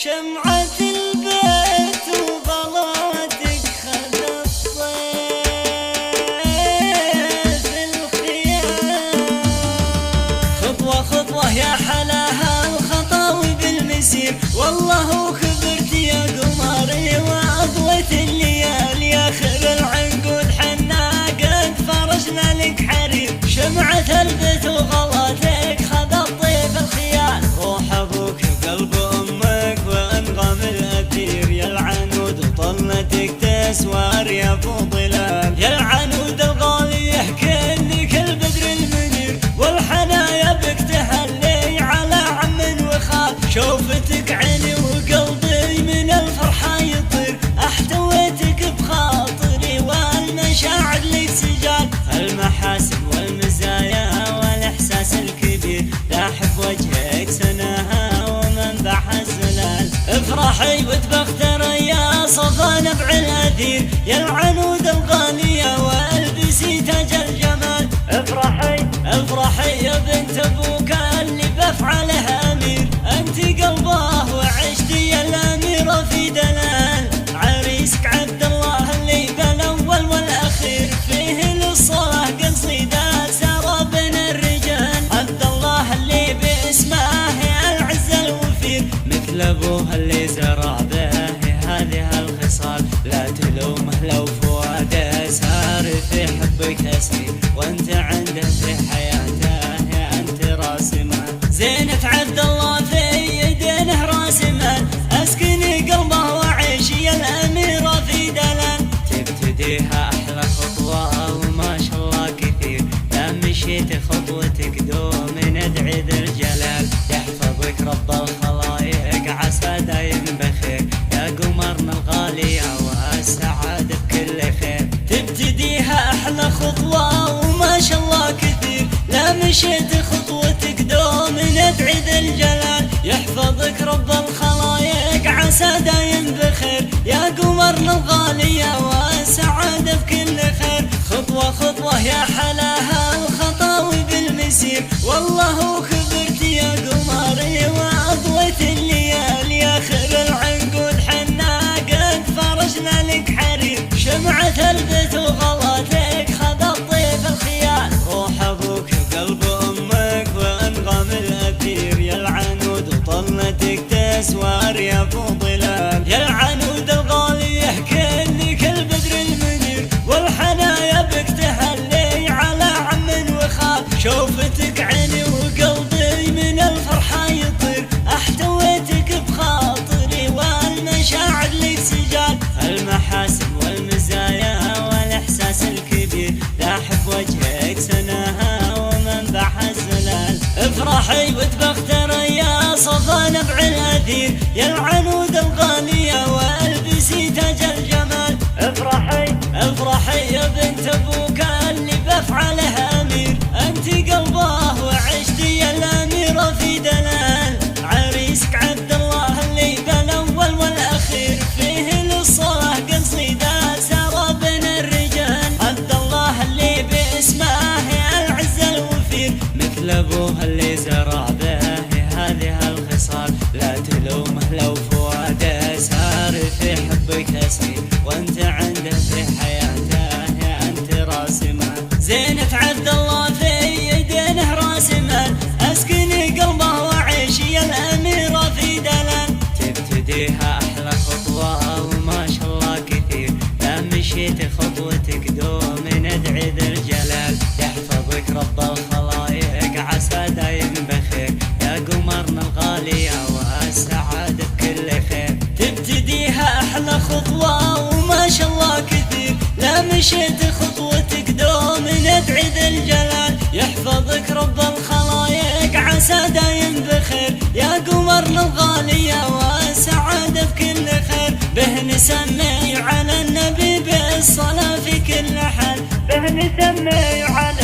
شمعة البيت وبلادك خذت طيف الخيام. خطوة خطوة يا حلاها الخطاوي بالمسير، والله كبرت يا قمري وأضويت الليالي. آخر العنقود حنا قد فرشنا لك حرير، شمعة البيت وغلاتك خذت طيف الخيال. روح أبوك قلب أمك وأنغم الأثير، يا العنود وطلتك تسوار يا فضلال. يا العنود الغالية كأنك البدر المنير، والحنايا بك تهلي على عم وخال. شوفتك عيني وقلبي من الفرحة يطير، احتويتك بخاطري والمشاعر لك سجال. المحاسن والمزايا والإحساس الكبير لاح بوجهك سناها ومنبع الزلال. افرحي وتبختر يا صفا نبع الأثير، يا العنود الغالية والبسي تاج الجمال. افرحي افرحي يا بنت ابوك اللي بفعله امير، انت قلبه وعشتي يا الاميرة في دلال. عريسك عبد الله اللي بالاول والاخير، فيه للصلاة قصيدة سارة بين الرجال. عبد الله اللي باسمه العز الوفير، مثل ابوه اللي زرع به هذه الخصال. لا تلومه لو فؤاده سار في حبك اسير، وانت عنده في حياته انت راسمه. زينة عبد الله في يدينه راسمه، اسكني قلبه وعيشي يا الاميرة في دلال. تبتديها احلى خطوة وما شاء الله كثير، لا مشيت خطوتك دوم ندعي ذا الجلال. يحفظك رب الخلايق عسى دايم بخير، يا قمرنا الغالية والسعادة بكل خير. تبتديها احلى خطوة وما شاء الله كثير، لا مشيت خطوتك دوم ندعي ذا الجلال. يحفظك رب الخلايق عسى دايم بخير، يا قمرنا الغالية والسعادة بكل خير. خطوة خطوة يا حلاها الخطاوي بالمسير، والله كبرت يا قمري وأضويت الليالي. آخر العنقود حنا قد فرشنا لك حرير، شمعة البيت وغلاتك خذت طيف الخيال. روح أبوك قلب أمك وأنغم الأثير، يا العنود وطلتك تسوار يا فضلال. يا العنود الغالية كأنك البدر المنير، والحنايا بك تهلي على عم وخال. شوفتك عيني وقلبي من الفرحة يطير، احتويتك بخاطري والمشاعر لك سجال. المحاسن والمزايا والإحساس الكبير لاح بوجهك سناها ومنبع الزلال. افرحي وتبختر يا صفا نبع الأثير، يا العنود الغالية والبسي تاج الجمال. افرحي افرحي يا بنت ابوك اللي بفعله امير، انت قلبه وعشتي يا الاميرة في دلال. عريسك عبد الله اللي بالاول والاخير، فيه للصلاة قصيدة سارة بين الرجال. عبد الله اللي باسمه العز الوفير، مثل ابوه اللي زرع به هذه الخصال. لا تلومه لو فؤاده سار في حبك اسير، وانت عنده في حياته انت راسمه. زينة عبد الله في يدينه راسمه، اسكني قلبه وعيشي يا الاميرة في دلال. تبتديها احلى خطوة وما شاء الله كثير، لا مشيت خطوتك دوم ندعي ذا الجلال. يحفظك رب الخلايق عسى دايم بخير، يا قمرنا الغالية والسعادة بكل خير. تبتديها احلى خطوة وما شاء الله كثير، لا مشيت خطوتك دوم ندعي ذا الجلال. يحفظك رب الخلايق عسى دايم بخير، يا قمرنا الغالية والسعادة بكل خير. به نسمي على النبي بالصلاة في كل حال، به نسمي على